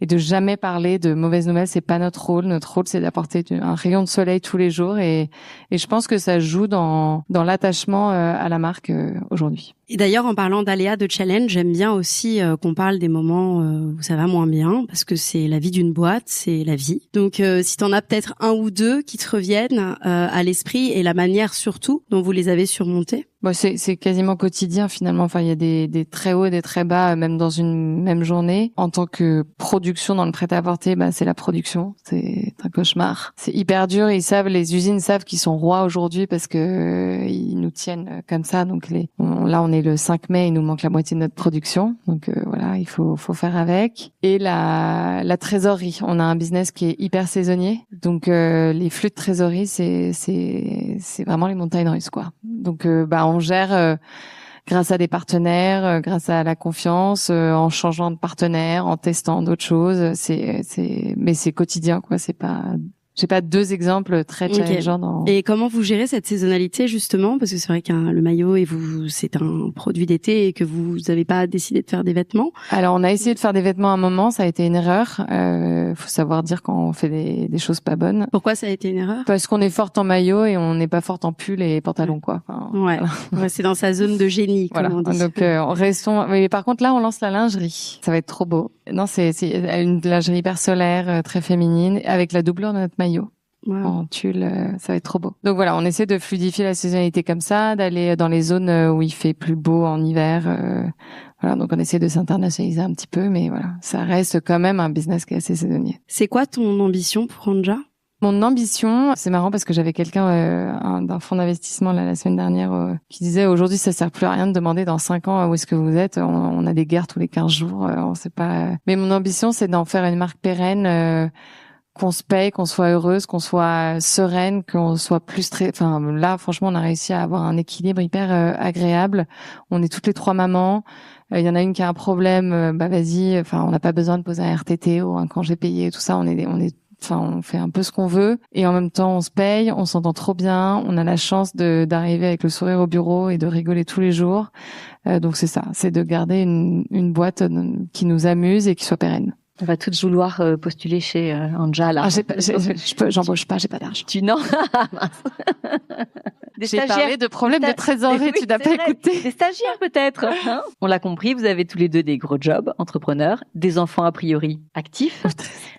et de jamais parler de mauvaises nouvelles. C'est pas notre rôle. Notre rôle, c'est d'apporter un rayon de soleil tous les jours et je pense que ça joue dans l'attachement à la marque aujourd'hui. Et d'ailleurs, en parlant d'aléas, de challenge, j'aime bien aussi qu'on parle des moments où ça va moins bien, parce que c'est la vie d'une boîte, c'est la vie. Donc, si t'en as peut-être un ou deux qui te reviennent à l'esprit et la manière surtout dont vous les avez surmontés. Bon, c'est quasiment quotidien finalement. Enfin, il y a des très hauts et des très bas, même dans une même journée. En tant que production dans le prêt-à-porter, c'est la production. C'est un cauchemar. C'est hyper dur. Les usines savent qu'ils sont rois aujourd'hui parce que ils nous tiennent comme ça. Donc là, on est le 5 mai, il nous manque la moitié de notre production. Donc voilà, il faut faire avec. Et la trésorerie. On a un business qui est hyper saisonnier. Donc les flux de trésorerie, c'est vraiment les montagnes russes, quoi. Donc on gère grâce à des partenaires, grâce à la confiance, en changeant de partenaire, en testant d'autres choses. Mais c'est quotidien, quoi. J'ai pas deux exemples très challengeants. Et comment vous gérez cette saisonnalité justement, parce que c'est vrai que le maillot c'est un produit d'été et que vous avez pas décidé de faire des vêtements. Alors on a essayé de faire des vêtements à un moment, ça a été une erreur. Faut savoir dire quand on fait des choses pas bonnes. Pourquoi ça a été une erreur? Parce qu'on est forte en maillot et on n'est pas forte en pull et pantalon, quoi. Enfin, ouais, c'est dans sa zone de génie, comme on dit. Donc restons. Mais par contre là, on lance la lingerie. Ça va être trop beau. Non, c'est une lingerie hyper solaire, très féminine, avec la doublure de notre maillot. Wow. En tulle, ça va être trop beau. Donc voilà, on essaie de fluidifier la saisonnalité comme ça, d'aller dans les zones où il fait plus beau en hiver. Voilà, donc on essaie de s'internationaliser un petit peu, mais voilà, ça reste quand même un business qui est assez saisonnier. C'est quoi ton ambition pour Anja ? Mon ambition, c'est marrant parce que j'avais quelqu'un d'un fonds d'investissement la semaine dernière qui disait aujourd'hui ça sert plus à rien de demander dans 5 ans où est-ce que vous êtes, on a des guerres tous les 15 jours, on sait pas. Mais mon ambition c'est d'en faire une marque pérenne, qu'on se paye, qu'on soit heureuse, qu'on soit sereine, qu'on soit plus enfin là franchement on a réussi à avoir un équilibre hyper agréable. On est toutes les 3 mamans. Il y en a une qui a un problème, vas-y, enfin on n'a pas besoin de poser un RTT ou un congé payé, tout ça, on fait un peu ce qu'on veut et en même temps on se paye, on s'entend trop bien, on a la chance d'arriver avec le sourire au bureau et de rigoler tous les jours. Donc c'est ça, c'est de garder une boîte qui nous amuse et qui soit pérenne. On va toutes vouloir postuler chez Anja là. J'embauche pas, j'ai pas d'argent. Tu non. J'ai parlé de problèmes de trésorerie, tu n'as pas écouté. Des stagiaires peut-être. Hein, on l'a compris, vous avez tous les deux des gros jobs, entrepreneurs, des enfants a priori actifs,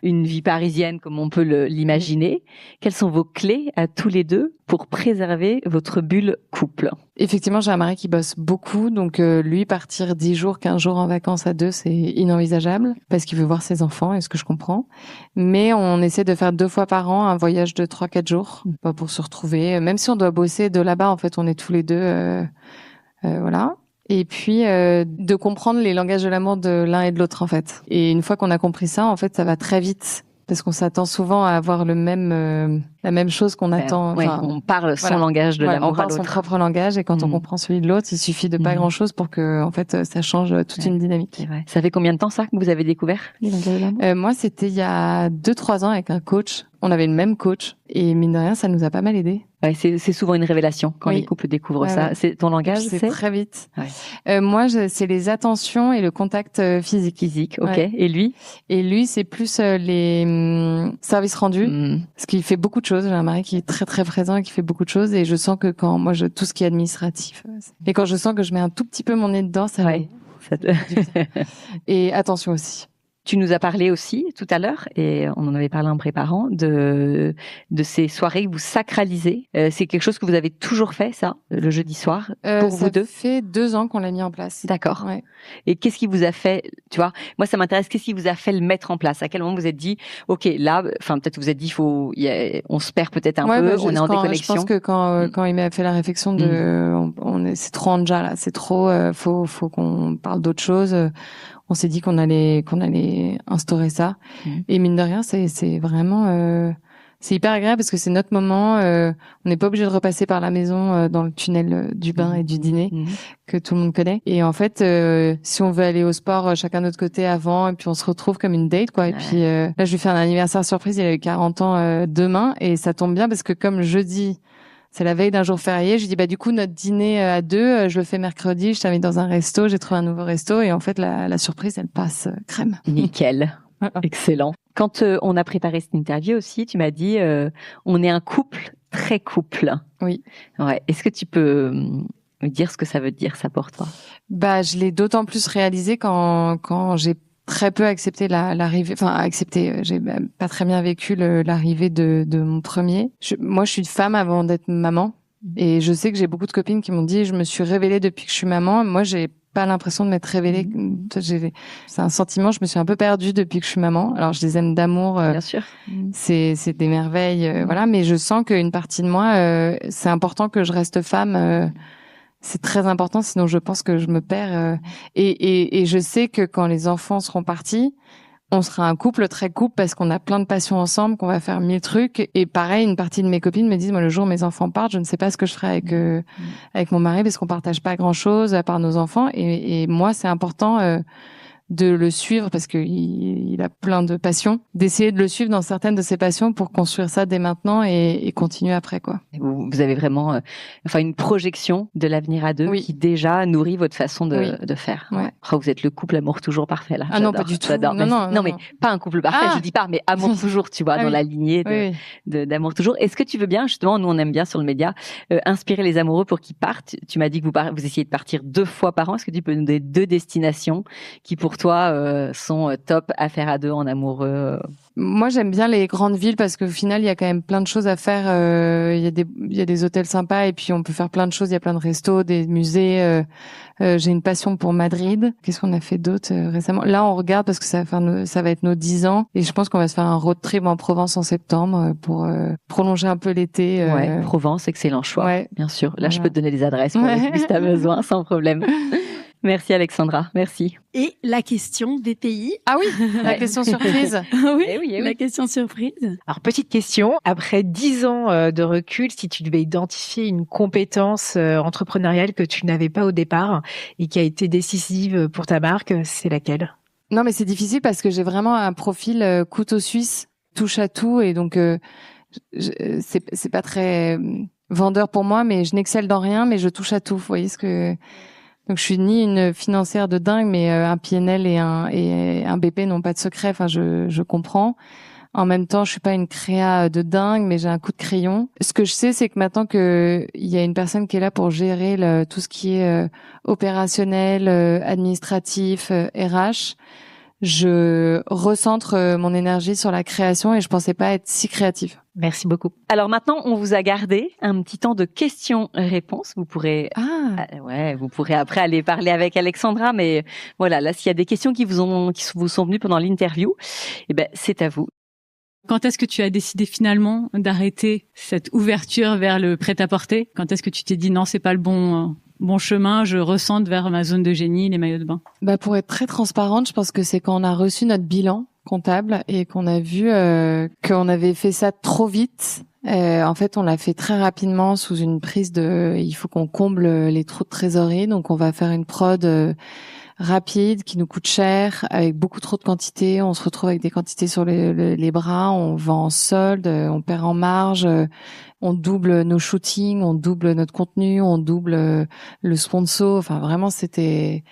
une vie parisienne comme on peut l'imaginer. Quelles sont vos clés à tous les deux pour préserver votre bulle couple ? Effectivement, j'ai un mari qui bosse beaucoup, donc lui partir 10 jours, 15 jours en vacances à deux, c'est inenvisageable parce qu'il veut voir ses enfants, est-ce que je comprends. Mais on essaie de faire 2 fois par an un voyage de 3-4 jours pour se retrouver. Même si on doit bosser de là-bas, en fait, on est tous les deux, voilà. Et puis de comprendre les langages de l'amour de l'un et de l'autre, en fait. Et une fois qu'on a compris ça, en fait, ça va très vite. Parce qu'on s'attend souvent à avoir la même chose qu'on attend. Ouais, on parle son langage de l'amour à l'autre. On parle son propre langage et quand on comprend celui de l'autre, il suffit de pas grand-chose pour que, en fait, ça change toute une dynamique. C'est vrai. Ça fait combien de temps ça que vous avez découvert les langages de l'amour ? Moi, c'était il y a 2-3 ans avec un coach. On avait le même coach et mine de rien, ça nous a pas mal aidé. Ouais, c'est souvent une révélation quand les couples découvrent ça. Ouais. C'est ton langage, c'est très vite. Ouais. Moi, c'est les attentions et le contact physique. Ok. Ouais. Et lui, c'est plus les services rendus, parce qu'il fait beaucoup de choses. J'ai un mari qui est très très présent et qui fait beaucoup de choses. Et je sens que quand moi, tout ce qui est administratif, et quand je sens que je mets un tout petit peu mon nez dedans, ça. Ouais. Et attention aussi. Tu nous as parlé aussi tout à l'heure, et on en avait parlé en préparant, de ces soirées que vous sacralisez. C'est quelque chose que vous avez toujours fait, ça, le jeudi soir, pour vous deux ? Ça fait 2 ans qu'on l'a mis en place. D'accord. Ouais. Et qu'est-ce qui vous a fait, tu vois, moi ça m'intéresse, qu'est-ce qui vous a fait le mettre en place ? À quel moment vous êtes dit, ok, là, enfin peut-être vous êtes dit, on se perd peut-être un peu, on est en déconnexion. Je pense que quand il m'a fait la réflexion c'est trop Anja là, c'est trop, faut qu'on parle d'autre chose. On s'est dit qu'on allait instaurer ça. Et mine de rien, c'est vraiment c'est hyper agréable parce que c'est notre moment. On n'est pas obligé de repasser par la maison dans le tunnel du bain et du dîner que tout le monde connaît. Et en fait, si on veut aller au sport chacun de notre côté avant, et puis on se retrouve comme une date, quoi. Et puis là, je lui fais un anniversaire surprise. Il a eu 40 ans demain, et ça tombe bien parce que comme jeudi, c'est la veille d'un jour férié, je lui dis du coup notre dîner à deux, je le fais mercredi. Je t'invite dans un resto. J'ai trouvé un nouveau resto, et en fait la surprise, elle passe crème. Nickel. Excellent. Quand on a préparé cette interview aussi, tu m'as dit on est un couple très couple. Oui. Ouais. Est-ce que tu peux me dire ce que ça veut dire ça pour toi? Je l'ai d'autant plus réalisé quand j'ai très peu accepté l'arrivée, j'ai pas très bien vécu l'arrivée de mon premier. Moi, je suis une femme avant d'être maman, et je sais que j'ai beaucoup de copines qui m'ont dit je me suis révélée depuis que je suis maman. Moi, j'ai pas l'impression de m'être révélée. C'est un sentiment, je me suis un peu perdue depuis que je suis maman. Alors, je les aime d'amour. Bien sûr. C'est des merveilles, voilà. Mais je sens qu'une partie de moi, c'est important que je reste femme. C'est très important, sinon je pense que je me perds. Et je sais que quand les enfants seront partis, on sera un couple très couple parce qu'on a plein de passions ensemble, qu'on va faire 1000 trucs. Et pareil, une partie de mes copines me disent, moi, le jour où mes enfants partent, je ne sais pas ce que je ferai avec mon mari parce qu'on partage pas grand chose à part nos enfants. Et moi, c'est important de le suivre parce que il a plein de passions, d'essayer de le suivre dans certaines de ses passions pour construire ça dès maintenant et continuer après, quoi. Vous avez vraiment une projection de l'avenir à deux qui déjà nourrit votre façon de faire. Ouais. Oh, vous êtes le couple amour toujours parfait là. Ah non, pas du tout. Non, mais pas un couple parfait, je dis pas, mais amour toujours, tu vois, dans la lignée d'amour toujours. Est-ce que tu veux bien, justement, nous on aime bien sur le média, inspirer les amoureux pour qu'ils partent? Tu m'as dit que vous essayez de partir 2 fois par an. Est-ce que tu peux nous donner 2 destinations qui pour toi sont top à faire à deux en amoureux? Moi, j'aime bien les grandes villes parce qu'au final, il y a quand même plein de choses à faire. Il y a des hôtels sympas et puis on peut faire plein de choses. Il y a plein de restos, des musées. J'ai une passion pour Madrid. Qu'est-ce qu'on a fait d'autre récemment? Là, on regarde parce que ça va être nos 10 ans et je pense qu'on va se faire un road trip en Provence en septembre pour prolonger un peu l'été. Ouais, Provence, excellent choix. Ouais. Bien sûr. Là, je peux te donner des adresses pour si t'as besoin, sans problème. Merci Alexandra, merci. Et la question des pays. Ah oui, la question surprise. Oui, la question surprise. Alors, petite question, après 10 ans de recul, si tu devais identifier une compétence entrepreneuriale que tu n'avais pas au départ et qui a été décisive pour ta marque, c'est laquelle? Non, mais c'est difficile parce que j'ai vraiment un profil couteau suisse, touche à tout, et donc c'est pas très vendeur pour moi, mais je n'excelle dans rien, mais je touche à tout. Vous voyez ce que... Donc je suis ni une financière de dingue, mais un PNL et un BP n'ont pas de secret. Enfin, je comprends. En même temps, je suis pas une créa de dingue, mais j'ai un coup de crayon. Ce que je sais, c'est que maintenant que il y a une personne qui est là pour gérer tout ce qui est opérationnel, administratif, RH, je recentre mon énergie sur la création et je pensais pas être si créative. Merci beaucoup. Alors maintenant, on vous a gardé un petit temps de questions-réponses. Vous pourrez, vous pourrez après aller parler avec Alexandra, mais voilà, là, s'il y a des questions qui vous sont venues pendant l'interview, c'est à vous. Quand est-ce que tu as décidé finalement d'arrêter cette ouverture vers le prêt-à-porter? Quand est-ce que tu t'es dit non, c'est pas le bon chemin, je recentre vers ma zone de génie, les maillots de bain? Pour être très transparente, je pense que c'est quand on a reçu notre bilan comptable et qu'on a vu qu'on avait fait ça trop vite. En fait, on l'a fait très rapidement sous une prise il faut qu'on comble les trous de trésorerie, donc on va faire une prod rapide qui nous coûte cher avec beaucoup trop de quantité. On se retrouve avec des quantités sur les bras, on vend en solde, on perd en marge, on double nos shootings, on double notre contenu, on double le sponsor. Enfin, vraiment, c'était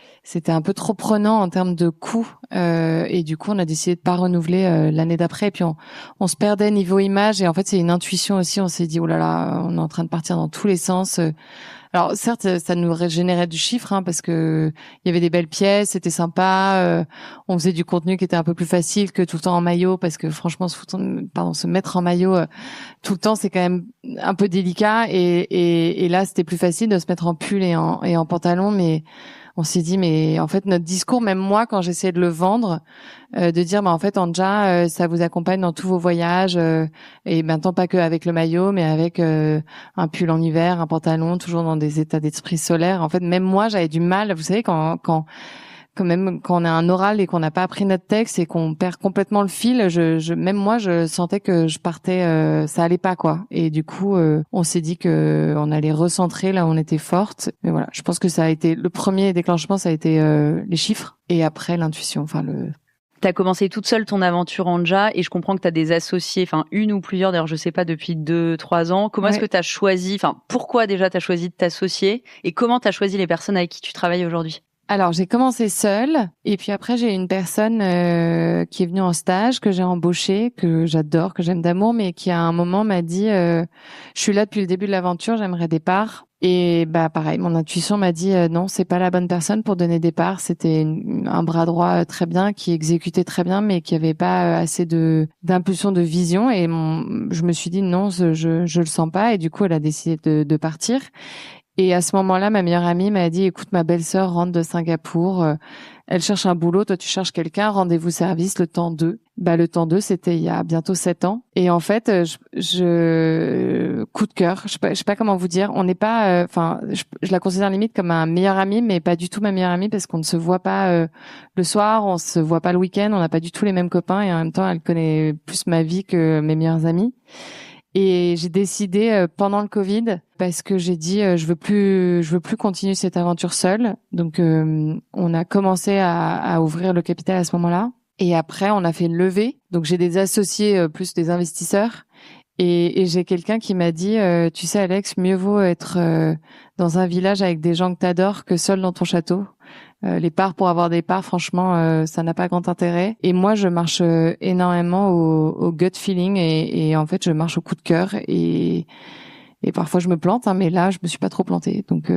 un peu trop prenant en termes de coûts. Et du coup, on a décidé de pas renouveler l'année d'après. Et puis, on se perdait niveau image. Et en fait, c'est une intuition aussi. On s'est dit, oh là là, on est en train de partir dans tous les sens. Alors certes, ça nous générait du chiffre, parce que il y avait des belles pièces, c'était sympa. On faisait du contenu qui était un peu plus facile que tout le temps en maillot, parce que franchement, se mettre en maillot tout le temps, c'est quand même un peu délicat. Et là, c'était plus facile de se mettre en pull et en pantalon, mais on s'est dit, mais en fait, notre discours, même moi, quand j'essayais de le vendre, de dire, en fait, Anja, ça vous accompagne dans tous vos voyages, et maintenant pas que avec le maillot, mais avec un pull en hiver, un pantalon, toujours dans des états d'esprit solaire. En fait, même moi, j'avais du mal. Vous savez, quand quand même quand on a un oral et qu'on n'a pas appris notre texte et qu'on perd complètement le fil, même moi je sentais que je partais, ça allait pas quoi. Et du coup, on s'est dit que on allait recentrer là où on était forte. Mais voilà, je pense que ça a été le premier déclenchement, ça a été les chiffres et après l'intuition. T'as commencé toute seule ton aventure Anja et je comprends que t'as des associés, enfin une ou plusieurs, d'ailleurs je sais pas, depuis 2-3 ans. Comment est-ce que t'as choisi, pourquoi déjà t'as choisi de t'associer et comment t'as choisi les personnes avec qui tu travailles aujourd'hui? Alors, j'ai commencé seule et puis après, j'ai une personne qui est venue en stage, que j'ai embauchée, que j'adore, que j'aime d'amour, mais qui à un moment m'a dit je suis là depuis le début de l'aventure, j'aimerais des parts. Et pareil, mon intuition m'a dit non, c'est pas la bonne personne pour donner des parts. C'était un bras droit très bien, qui exécutait très bien, mais qui avait pas assez d'impulsion, de vision. Et je me suis dit non, je le sens pas. Et du coup, elle a décidé de partir. Et à ce moment-là, ma meilleure amie m'a dit, écoute, ma belle-sœur rentre de Singapour, elle cherche un boulot, toi tu cherches quelqu'un, rendez-vous service, le temps 2. Le temps 2, c'était il y a bientôt 7 ans. Et en fait, coup de cœur, je sais pas comment vous dire, on n'est pas, je la considère limite comme un meilleur ami, mais pas du tout ma meilleure amie parce qu'on ne se voit pas le soir, on se voit pas le week-end, on n'a pas du tout les mêmes copains et en même temps, elle connaît plus ma vie que mes meilleurs amis. Et j'ai décidé pendant le Covid parce que j'ai dit je veux plus continuer cette aventure seule. Donc on a commencé à ouvrir le capital à ce moment-là et après on a fait une levée. Donc j'ai des associés plus des investisseurs et j'ai quelqu'un qui m'a dit tu sais Alex, mieux vaut être dans un village avec des gens que t'adores que seul dans ton château. Les parts pour avoir des parts, franchement, ça n'a pas grand intérêt. Et moi, je marche énormément au gut feeling et en fait, je marche au coup de cœur et parfois je me plante, mais là, je me suis pas trop plantée. Donc,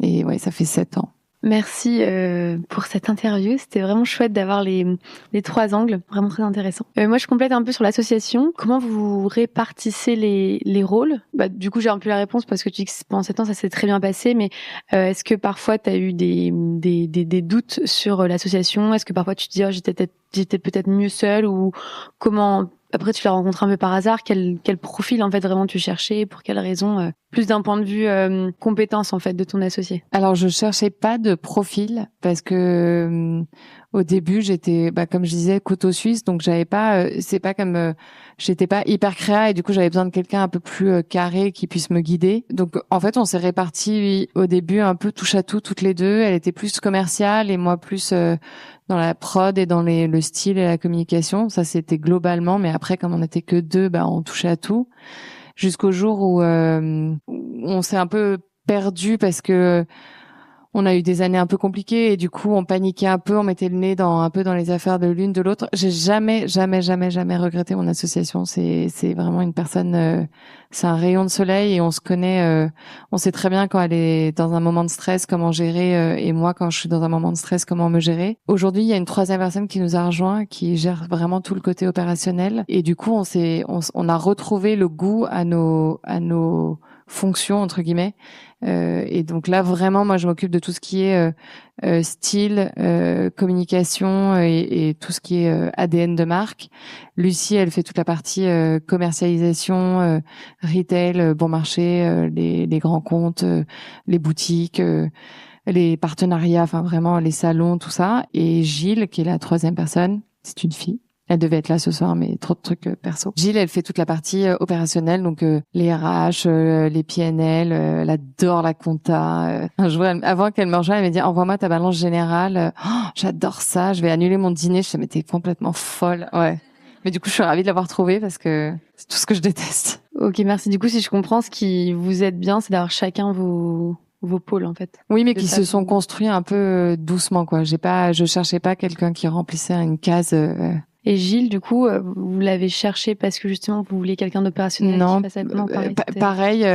et ouais, ça fait 7 ans. Merci pour cette interview. C'était vraiment chouette d'avoir les 3 angles, vraiment très intéressant. Moi, je complète un peu sur l'association. Comment vous répartissez les rôles? Du coup, j'ai un peu la réponse parce que tu dis que pendant 7 ans, ça s'est très bien passé. Mais est-ce que parfois, tu as eu des doutes sur l'association? Est-ce que parfois, tu te dis j'étais peut-être mieux seule ou comment? Après, tu l'as rencontré un peu par hasard. Quel profil, en fait, vraiment tu cherchais? Pour quelles raisons? Plus d'un point de vue compétence, en fait, de ton associé. Alors, je cherchais pas de profil parce que au début, j'étais, comme je disais, couteau suisse. Donc, j'avais pas, c'est pas comme, j'étais pas hyper créa et du coup, j'avais besoin de quelqu'un un peu plus carré qui puisse me guider. Donc, en fait, on s'est répartis au début un peu touche à tout, toutes les deux. Elle était plus commerciale et moi plus dans la prod et dans le style et la communication. Ça, c'était globalement. Mais après, comme on n'était que deux, on touchait à tout. Jusqu'au jour où on s'est un peu perdu parce que on a eu des années un peu compliquées et du coup, on paniquait un peu, on mettait le nez un peu dans les affaires de l'une de l'autre. J'ai jamais regretté mon association. C'est vraiment une personne, c'est un rayon de soleil et on se connaît, on sait très bien quand elle est dans un moment de stress, comment gérer et moi, quand je suis dans un moment de stress, comment me gérer. Aujourd'hui, il y a une 3e personne qui nous a rejoint, qui gère vraiment tout le côté opérationnel et du coup, on a retrouvé le goût à nos fonctions entre guillemets. Et donc là vraiment moi je m'occupe de tout ce qui est style, communication et tout ce qui est ADN de marque. Lucie elle fait toute la partie commercialisation, retail, bon marché, les grands comptes, les boutiques, les partenariats, enfin vraiment les salons, tout ça. Et Gilles qui est la 3e personne, c'est une fille. Elle devait être là ce soir, mais trop de trucs perso. Gilles, elle fait toute la partie opérationnelle, donc les RH, les PNL, elle adore la compta. Un jour, avant qu'elle me rejoigne, elle m'a dit « Envoie-moi ta balance générale. J'adore ça, je vais annuler mon dîner. » Je me disais « Mais t'es complètement folle. » Ouais. Mais du coup, je suis ravie de l'avoir trouvée parce que c'est tout ce que je déteste. Ok, merci. Du coup, si je comprends, ce qui vous aide bien, c'est d'avoir chacun vos pôles, en fait. Oui, mais qui se sont construits un peu doucement, quoi. Je cherchais pas quelqu'un qui remplissait une case. Et Gilles, du coup, vous l'avez cherché parce que justement vous vouliez quelqu'un d'opérationnel? Non, pareil,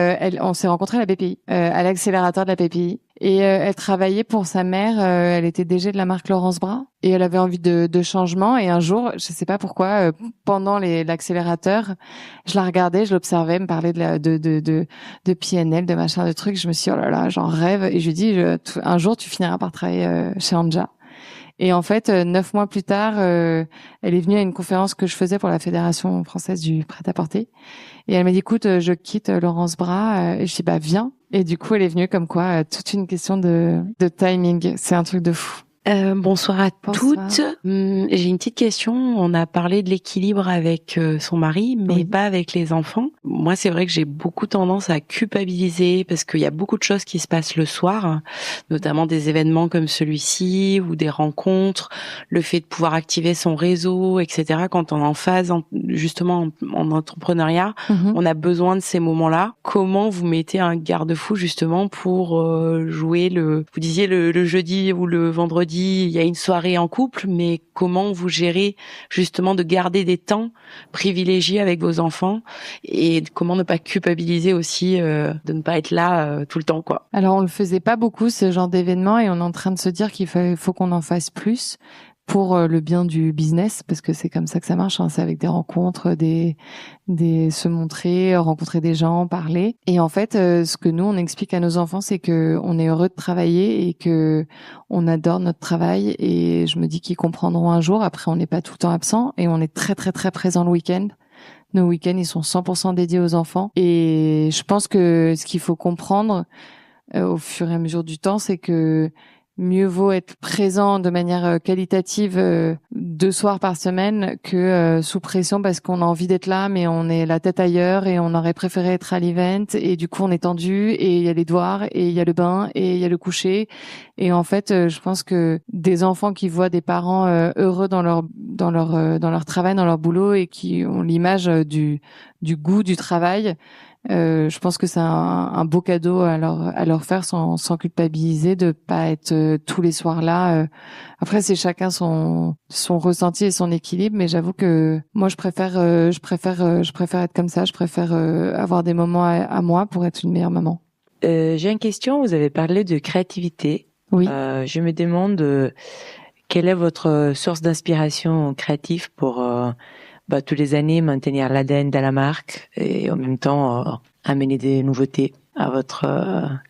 on s'est rencontrés à la BPI, à l'accélérateur de la BPI. Et elle travaillait pour sa mère, elle était DG de la marque Laurence Bras. Et elle avait envie de changement. Et un jour, je sais pas pourquoi, pendant l'accélérateur, je la regardais, je l'observais, me parlait de PNL, de machin, de trucs. Je me suis dit, oh là là, j'en rêve. Et je lui dis, un jour, tu finiras par travailler chez Anja. Et en fait, 9 mois plus tard, elle est venue à une conférence que je faisais pour la Fédération française du prêt-à-porter. Et elle m'a dit, écoute, je quitte Laurence Bras. Et je dis, viens. Et du coup, elle est venue comme quoi, toute une question de timing. C'est un truc de fou. Bonsoir à Bonsoir. toutes. J'ai une petite question. On a parlé de l'équilibre avec son mari, mais pas avec les enfants. Moi, c'est vrai que j'ai beaucoup tendance à culpabiliser parce qu'il y a beaucoup de choses qui se passent le soir, notamment des événements comme celui-ci ou des rencontres, le fait de pouvoir activer son réseau, etc. Quand on est en phase, justement, en entrepreneuriat, on a besoin de ces moments-là. Comment vous mettez un garde-fou justement pour jouer vous disiez le jeudi ou le vendredi, il y a une soirée en couple, mais comment vous gérez justement de garder des temps privilégiés avec vos enfants et comment ne pas culpabiliser aussi de ne pas être là tout le temps, quoi. Alors, on le faisait pas beaucoup, ce genre d'événement, et on est en train de se dire faut qu'on en fasse plus pour le bien du business, parce que c'est comme ça que ça marche, hein. C'est avec des rencontres, se montrer, rencontrer des gens, parler. Et en fait, ce que nous, on explique à nos enfants, c'est que on est heureux de travailler et que on adore notre travail. Et je me dis qu'ils comprendront un jour. Après, on n'est pas tout le temps absent et on est très, très, très présent le week-end. Nos week-ends, ils sont 100% dédiés aux enfants. Et je pense que ce qu'il faut comprendre au fur et à mesure du temps, c'est que mieux vaut être présent de manière qualitative 2 soirs par semaine que sous pression parce qu'on a envie d'être là, mais on est la tête ailleurs et on aurait préféré être à l'event et du coup on est tendu et il y a les devoirs et il y a le bain et il y a le coucher. Et en fait, je pense que des enfants qui voient des parents heureux dans leur travail, dans leur boulot et qui ont l'image du goût du travail, je pense que c'est un beau cadeau à leur faire sans culpabiliser de pas être tous les soirs là. Après, c'est chacun son ressenti et son équilibre, mais j'avoue que moi je préfère être comme ça. Je préfère avoir des moments à moi pour être une meilleure maman. J'ai une question. Vous avez parlé de créativité. Oui. Je me demande quelle est votre source d'inspiration créative pour tous les années maintenir l'ADN de la marque et en même temps amener des nouveautés à votre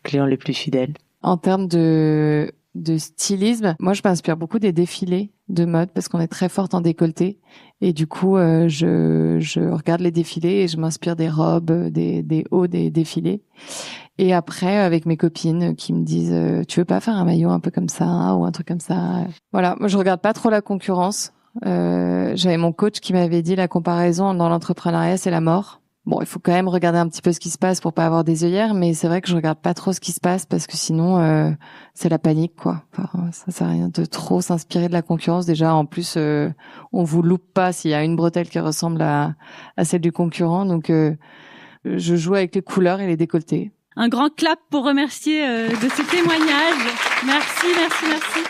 client le plus fidèle. En termes de stylisme, moi je m'inspire beaucoup des défilés de mode parce qu'on est très forte en décolleté et du coup je regarde les défilés et je m'inspire des robes, des hauts des défilés. Et après avec mes copines qui me disent tu veux pas faire un maillot un peu comme ça ou un truc comme ça. Voilà, moi je regarde pas trop la concurrence. J'avais mon coach qui m'avait dit la comparaison dans l'entrepreneuriat c'est la mort. Bon, il faut quand même regarder un petit peu ce qui se passe pour pas avoir des œillères, mais c'est vrai que je regarde pas trop ce qui se passe parce que sinon c'est la panique, quoi. Enfin, ça sert à rien de trop s'inspirer de la concurrence. Déjà, en plus, on vous loupe pas s'il y a une bretelle qui ressemble à celle du concurrent. Donc, je joue avec les couleurs et les décolletés. Un grand clap pour remercier de ce témoignage. Merci, merci, merci.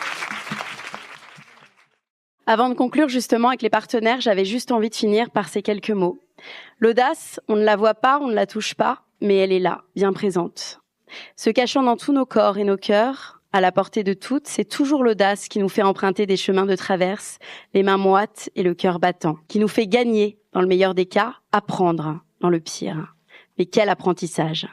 Avant de conclure justement avec les partenaires, j'avais juste envie de finir par ces quelques mots. L'audace, on ne la voit pas, on ne la touche pas, mais elle est là, bien présente. Se cachant dans tous nos corps et nos cœurs, à la portée de toutes, c'est toujours l'audace qui nous fait emprunter des chemins de traverse, les mains moites et le cœur battant, qui nous fait gagner, dans le meilleur des cas, apprendre, dans le pire. Mais quel apprentissage!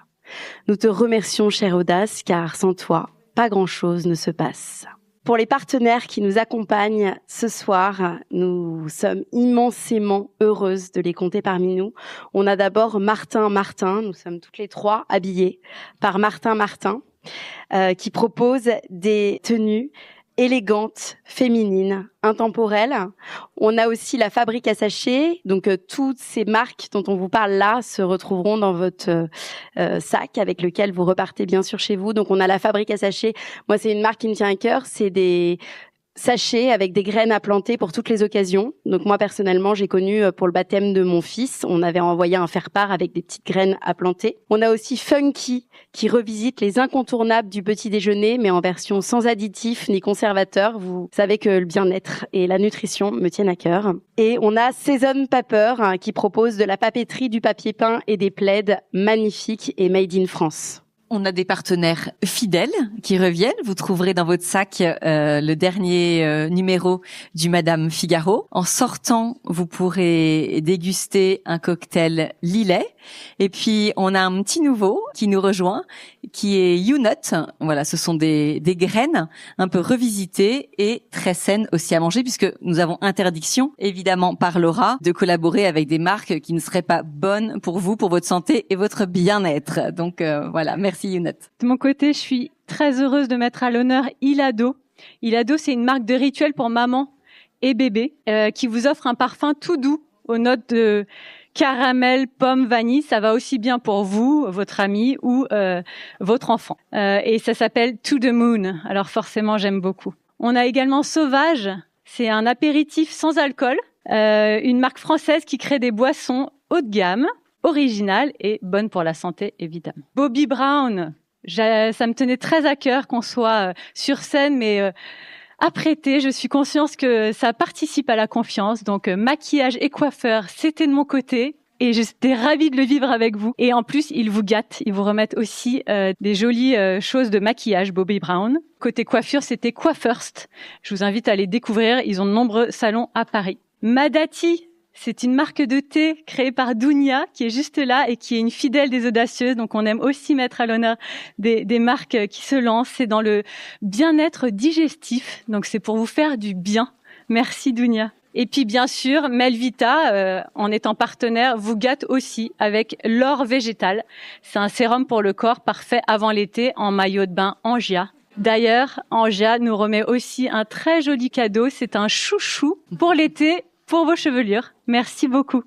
Nous te remercions, chère audace, car sans toi, pas grand-chose ne se passe. Pour les partenaires qui nous accompagnent ce soir, nous sommes immensément heureuses de les compter parmi nous. On a d'abord Martin, nous sommes toutes les trois habillées par Martin, qui propose des tenues élégantes, féminines, intemporelles. On a aussi la Fabrique à sachets, donc toutes ces marques dont on vous parle là se retrouveront dans votre sac avec lequel vous repartez bien sûr chez vous. Donc on a la Fabrique à sachets. Moi, c'est une marque qui me tient à cœur. C'est des sachets avec des graines à planter pour toutes les occasions. Donc moi, personnellement, j'ai connu pour le baptême de mon fils, on avait envoyé un faire-part avec des petites graines à planter. On a aussi Funky, qui revisite les incontournables du petit déjeuner, mais en version sans additifs ni conservateurs. Vous savez que le bien-être et la nutrition me tiennent à cœur. Et on a Season Paper, qui propose de la papeterie, du papier peint et des plaids magnifiques et made in France. On a des partenaires fidèles qui reviennent. Vous trouverez dans votre sac le dernier numéro du Madame Figaro. En sortant, vous pourrez déguster un cocktail Lillet. Et puis, on a un petit nouveau qui nous rejoint, qui est YouNut. Voilà, ce sont des graines un peu revisitées et très saines aussi à manger, puisque nous avons interdiction, évidemment, par Laura, de collaborer avec des marques qui ne seraient pas bonnes pour vous, pour votre santé et votre bien-être. Donc, voilà, merci YouNut. De mon côté, je suis très heureuse de mettre à l'honneur Ilado, Ilado, c'est une marque de rituel pour maman et bébé qui vous offre un parfum tout doux aux notes de caramel, pomme, vanille. Ça va aussi bien pour vous, votre ami ou votre enfant. Et ça s'appelle To the Moon. Alors forcément, j'aime beaucoup. On a également Sauvage. C'est un apéritif sans alcool. Une marque française qui crée des boissons haut de gamme, originales et bonnes pour la santé, évidemment. Bobbi Brown. Ça me tenait très à cœur qu'on soit sur scène, mais apprêté. Je suis consciente que ça participe à la confiance. Donc, maquillage et coiffeur, c'était de mon côté. Et j'étais ravie de le vivre avec vous. Et en plus, ils vous gâtent. Ils vous remettent aussi des jolies choses de maquillage, Bobbi Brown. Côté coiffure, c'était Coiffirst. Je vous invite à les découvrir. Ils ont de nombreux salons à Paris. Madati, c'est une marque de thé créée par Dounia, qui est juste là et qui est une fidèle des audacieuses. Donc, on aime aussi mettre à l'honneur des marques qui se lancent. C'est dans le bien-être digestif. Donc, c'est pour vous faire du bien. Merci, Dounia. Et puis, bien sûr, Melvita, en étant partenaire, vous gâte aussi avec l'or végétal. C'est un sérum pour le corps parfait avant l'été en maillot de bain Angia. D'ailleurs, Angia nous remet aussi un très joli cadeau. C'est un chouchou pour l'été, pour vos chevelures. Merci beaucoup.